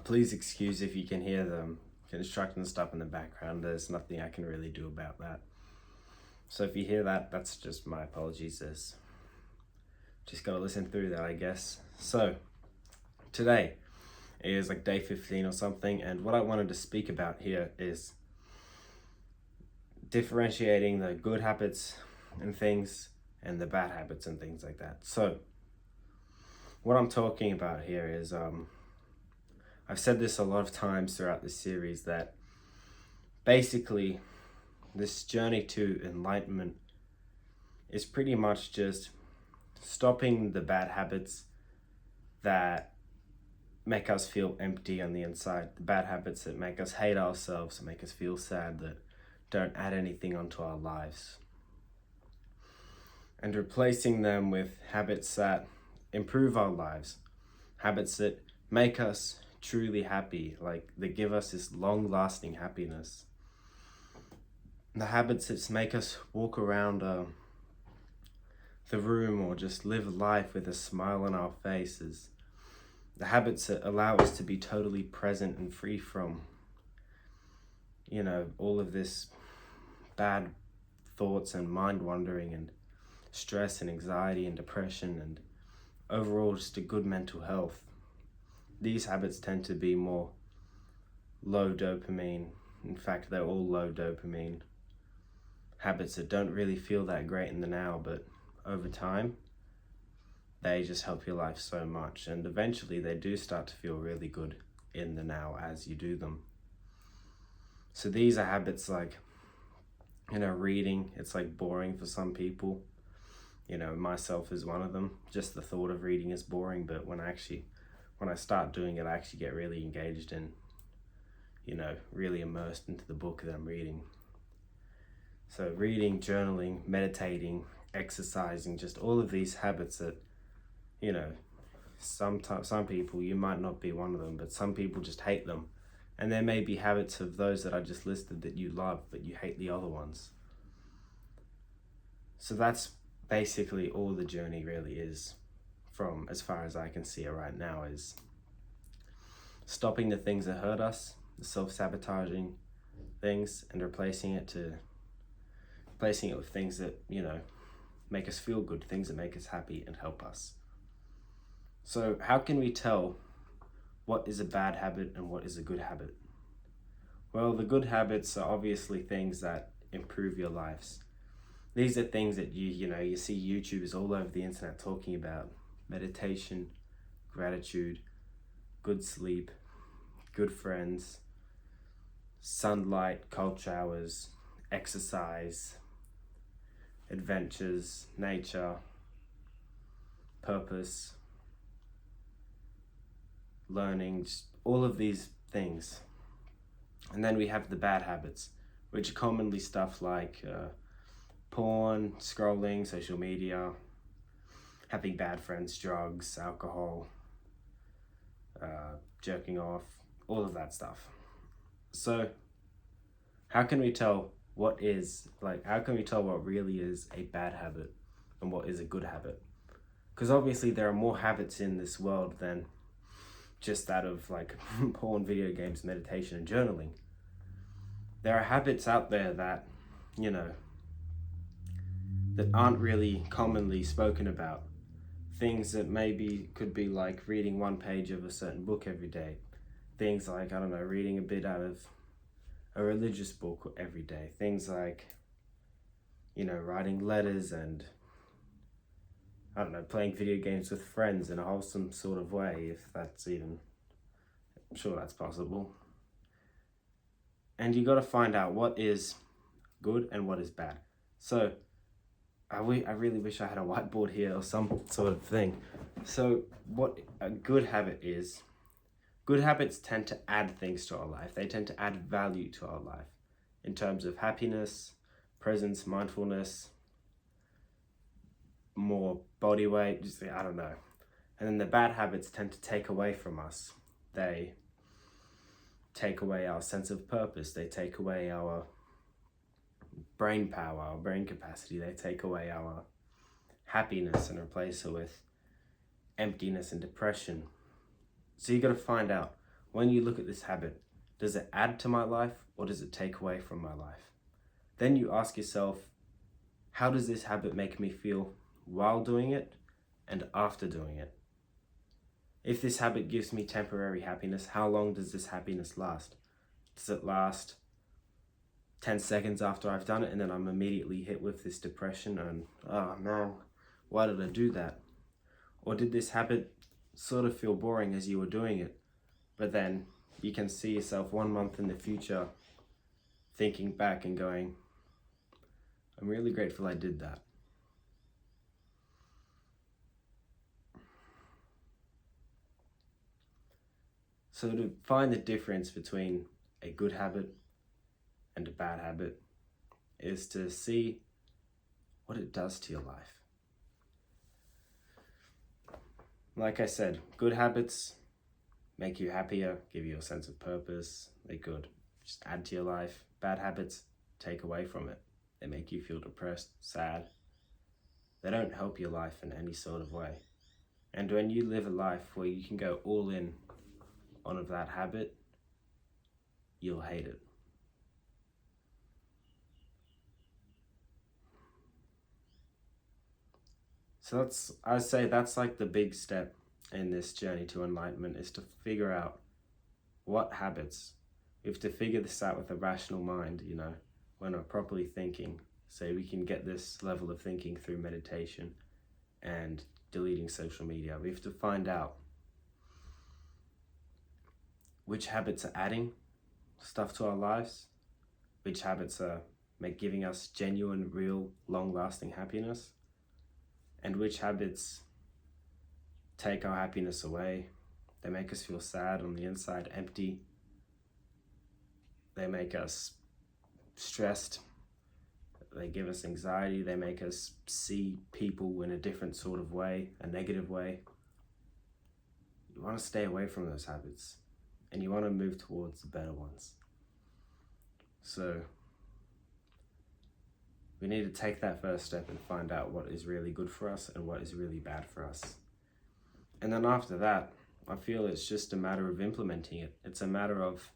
Please excuse if you can hear them constructing stuff in the background. There's nothing I can really do about that. So if you hear that, that's just my apologies. There's just gotta listen through that, I guess. So today is like day 15 or something, and what I wanted to speak about here is differentiating the good habits and things and the bad habits and things like that. So what I'm talking about here is I've said this a lot of times throughout this series that basically this journey to enlightenment is pretty much just stopping the bad habits that make us feel empty on the inside, the bad habits that make us hate ourselves, that make us feel sad, that don't add anything onto our lives, and replacing them with habits that improve our lives, habits that make us truly happy, like that give us this long-lasting happiness. The habits that make us walk around the room or just live life with a smile on our faces. The habits that allow us to be totally present and free from, all of this bad thoughts and mind wandering and stress and anxiety and depression and overall just a good mental health. These habits tend to be more low dopamine. In fact, they're all low dopamine habits that don't really feel that great in the now, but over time, they just help your life so much. And eventually they do start to feel really good in the now as you do them. So these are habits like, reading. It's like boring for some people. Myself is one of them. Just the thought of reading is boring, but when I start doing it, I actually get really engaged and, really immersed into the book that I'm reading. So reading, journaling, meditating, exercising, just all of these habits that, some people, you might not be one of them, but some people just hate them. And there may be habits of those that I just listed that you love, but you hate the other ones. So that's basically all the journey really is, from as far as I can see it right now, is stopping the things that hurt us, the self-sabotaging things, and replacing it with things that, make us feel good, things that make us happy and help us. So how can we tell what is a bad habit and what is a good habit? Well, the good habits are obviously things that improve your lives. These are things that you see YouTubers all over the internet talking about: meditation, gratitude, good sleep, good friends, sunlight, cold showers, exercise, adventures, nature, purpose, learning, just all of these things. And then we have the bad habits, which are commonly stuff like porn, scrolling, social media, having bad friends, drugs, alcohol, jerking off, all of that stuff. So how can we tell what really is a bad habit and what is a good habit? Because obviously there are more habits in this world than just that of like porn, video games, meditation, and journaling. There are habits out there that, that aren't really commonly spoken about. Things that maybe could be like reading one page of a certain book every day. Things like, reading a bit out of a religious book every day. Things like, writing letters and, playing video games with friends in a wholesome sort of way, if that's even, I'm sure that's possible. And you got to find out what is good and what is bad. So I really wish I had a whiteboard here or some sort of thing. So what a good habit is, good habits tend to add things to our life. They tend to add value to our life in terms of happiness, presence, mindfulness, more body weight, And then the bad habits tend to take away from us. They take away our sense of purpose. They take away our brain power, our brain capacity. They take away our happiness and replace it with emptiness and depression. So you got to find out when you look at this habit, does it add to my life or does it take away from my life? Then you ask yourself, how does this habit make me feel while doing it and after doing it? If this habit gives me temporary happiness, how long does this happiness last? Does it last 10 seconds after I've done it and then I'm immediately hit with this depression and, oh man, why did I do that? Or did this habit sort of feel boring as you were doing it, but then you can see yourself 1 month in the future thinking back and going, I'm really grateful I did that. So to find the difference between a good habit and a bad habit is to see what it does to your life. Like I said, good habits make you happier, give you a sense of purpose. They're good. Just add to your life. Bad habits take away from it. They make you feel depressed, sad. They don't help your life in any sort of way. And when you live a life where you can go all in on that habit, you'll hate it. So I'd say that's like the big step in this journey to enlightenment, is to figure out what habits. We have to figure this out with a rational mind, when we're properly thinking. So we can get this level of thinking through meditation and deleting social media. We have to find out which habits are adding stuff to our lives, which habits are giving us genuine, real, long-lasting happiness, and which habits take our happiness away. They make us feel sad on the inside, empty. They make us stressed. They give us anxiety. They make us see people in a different sort of way, a negative way. You want to stay away from those habits and you want to move towards the better ones. So we need to take that first step and find out what is really good for us and what is really bad for us. And then after that, I feel it's just a matter of implementing it. It's a matter of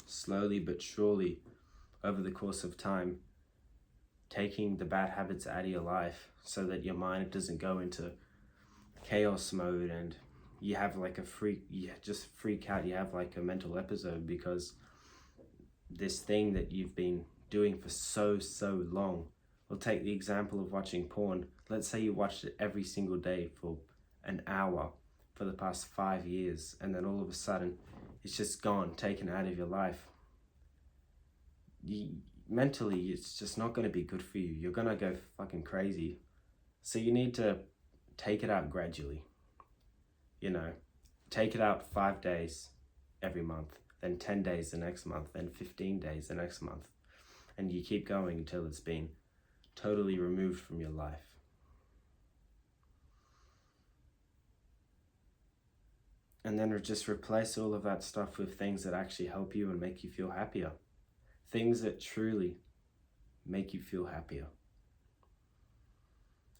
slowly but surely, over the course of time, taking the bad habits out of your life so that your mind doesn't go into chaos mode and you have like you just freak out. You have like a mental episode because this thing that you've been doing for so long. We'll take the example of watching porn. Let's say you watched it every single day for an hour for the past 5 years, and then all of a sudden it's just gone, taken out of your life. Mentally, it's just not going to be good for you. You're going to go fucking crazy. So you need to take it out gradually. Take it out 5 days every month, then 10 days the next month, then 15 days the next month. And you keep going until it's been totally removed from your life. And then just replace all of that stuff with things that actually help you and make you feel happier. Things that truly make you feel happier.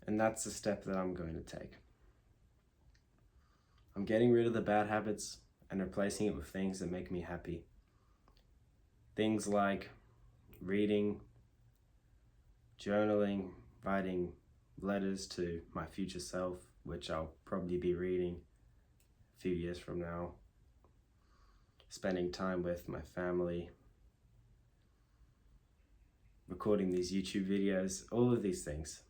And that's the step that I'm going to take. I'm getting rid of the bad habits and replacing it with things that make me happy. Things like reading, journaling, writing letters to my future self, which I'll probably be reading a few years from now. Spending time with my family. Recording these YouTube videos, all of these things.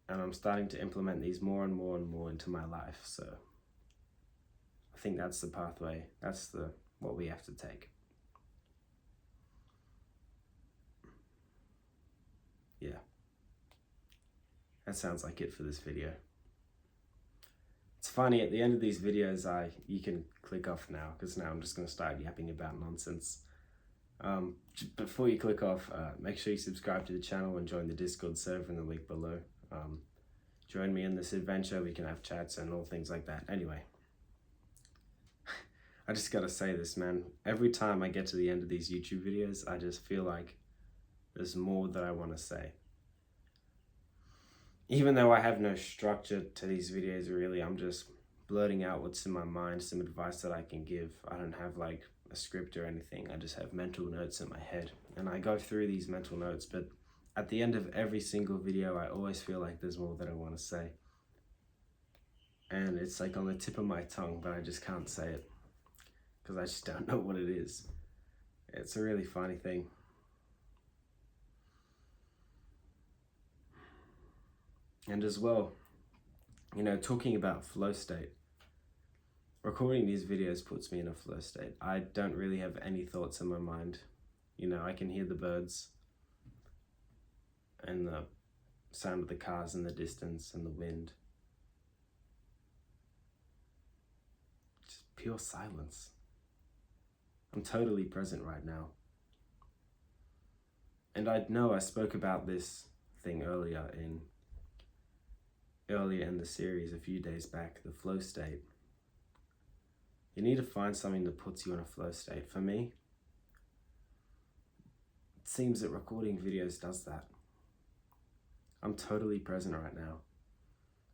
And I'm starting to implement these more and more and more into my life. So I think that's the pathway. That's what we have to take. Yeah. That sounds like it for this video. It's funny, at the end of these videos, you can click off now, because now I'm just going to start yapping about nonsense. Before you click off, make sure you subscribe to the channel and join the Discord server in the link below. Join me in this adventure. We can have chats and all things like that. Anyway, I just gotta say this, man. Every time I get to the end of these YouTube videos, I just feel like there's more that I want to say. Even though I have no structure to these videos, really, I'm just blurting out what's in my mind, some advice that I can give. I don't have like a script or anything. I just have mental notes in my head, and I go through these mental notes, but at the end of every single video, I always feel like there's more that I want to say. And it's like on the tip of my tongue, but I just can't say it because I just don't know what it is. It's a really funny thing. And as well, you know, talking about flow state, recording these videos puts me in a flow state. I don't really have any thoughts in my mind. You know, I can hear the birds and the sound of the cars in the distance and the wind. Just pure silence. I'm totally present right now. And I know I spoke about this thing earlier in the series a few days back, the flow state. You need to find something that puts you in a flow state. For me, it seems that recording videos does that. I'm totally present right now.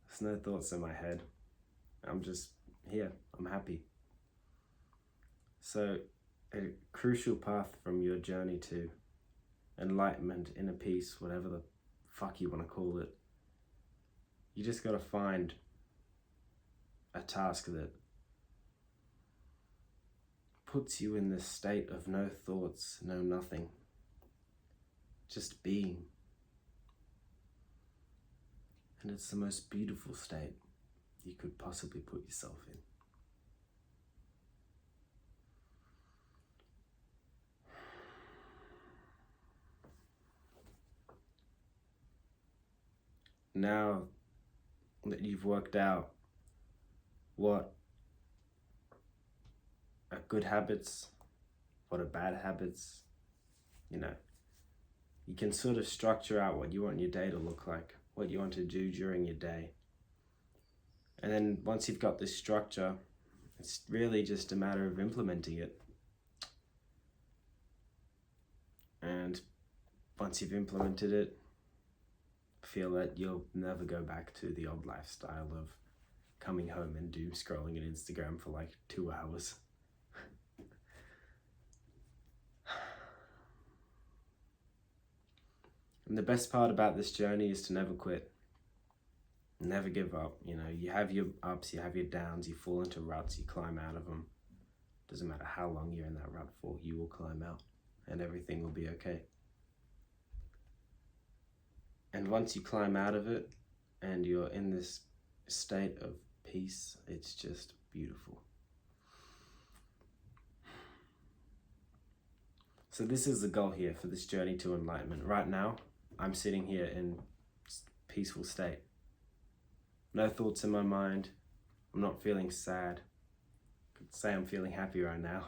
There's no thoughts in my head. I'm just here. I'm happy. So, a crucial path from your journey to enlightenment, inner peace, whatever the fuck you want to call it, you just got to find a task that puts you in this state of no thoughts, no nothing, just being. And it's the most beautiful state you could possibly put yourself in. Now that you've worked out what are good habits, what are bad habits, you know, you can sort of structure out what you want your day to look like, what you want to do during your day. And then once you've got this structure, it's really just a matter of implementing it. And once you've implemented it, feel that you'll never go back to the old lifestyle of coming home and doom scrolling on Instagram for like 2 hours. And the best part about this journey is to never quit. Never give up. You know, you have your ups, you have your downs, you fall into ruts, you climb out of them. Doesn't matter how long you're in that rut for, you will climb out and everything will be okay. And once you climb out of it and you're in this state of peace, it's just beautiful. So this is the goal here for this journey to enlightenment. Right now, I'm sitting here in peaceful state. No thoughts in my mind. I'm not feeling sad. I could say I'm feeling happy right now.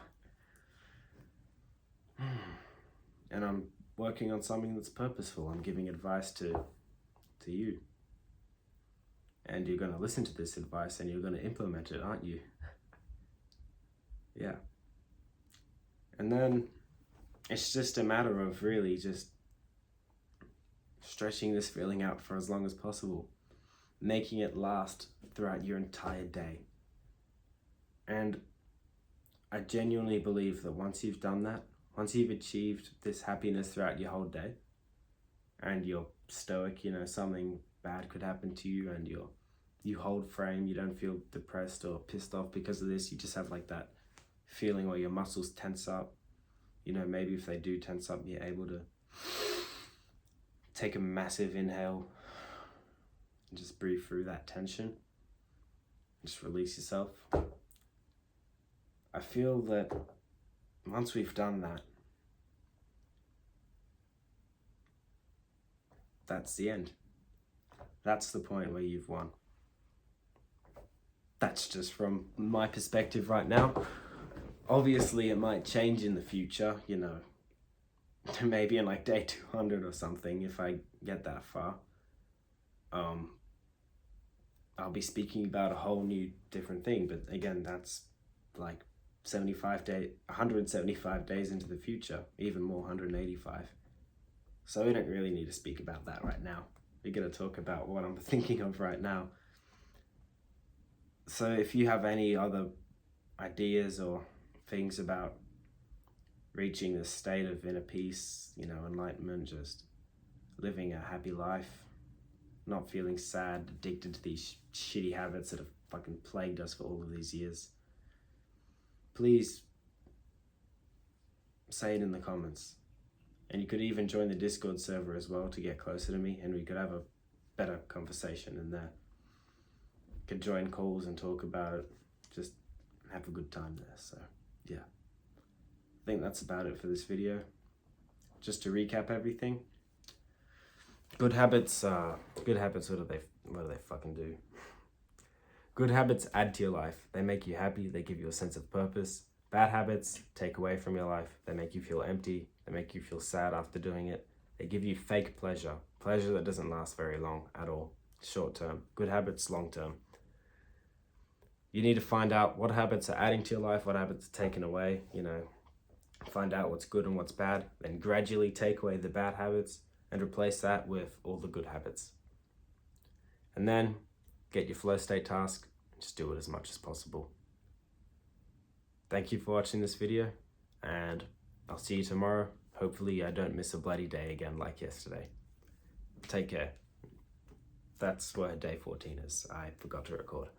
And I'm working on something that's purposeful. I'm giving advice to you. And you're going to listen to this advice and you're going to implement it, aren't you? Yeah. And then it's just a matter of really just stretching this feeling out for as long as possible, making it last throughout your entire day. And I genuinely believe that once you've done that, once you've achieved this happiness throughout your whole day, and you're stoic, you know, something bad could happen to you and you hold frame, you don't feel depressed or pissed off because of this, you just have like that feeling where your muscles tense up. You know, maybe if they do tense up, you're able to take a massive inhale and just breathe through that tension. Just release yourself. I feel that once we've done that, that's the end. That's the point where you've won. That's just from my perspective right now. Obviously, it might change in the future, you know, maybe in like day 200 or something, if I get that far. I'll be speaking about a whole new different thing, but again, that's like 175 days into the future, even more, 185. So we don't really need to speak about that right now. We're going to talk about what I'm thinking of right now. So if you have any other ideas or things about reaching this state of inner peace, enlightenment, just living a happy life, not feeling sad, addicted to these shitty habits that have fucking plagued us for all of these years, please say it in the comments. And you could even join the Discord server as well to get closer to me, and we could have a better conversation in there. Could join calls and talk about it, just have a good time there. So yeah, I think that's about it for this video. Just to recap everything, good habits, what do they fucking do? Good habits add to your life. They make you happy, they give you a sense of purpose. Bad habits take away from your life. They make you feel empty, they make you feel sad after doing it. They give you fake pleasure that doesn't last very long at all, short term. Good habits, long term. You need to find out what habits are adding to your life, what habits are taken away, find out what's good and what's bad, then gradually take away the bad habits and replace that with all the good habits. And then get your flow state task, just do it as much as possible. Thank you for watching this video, and I'll see you tomorrow. Hopefully I don't miss a bloody day again like yesterday. Take care. That's where day 14 is. I forgot to record.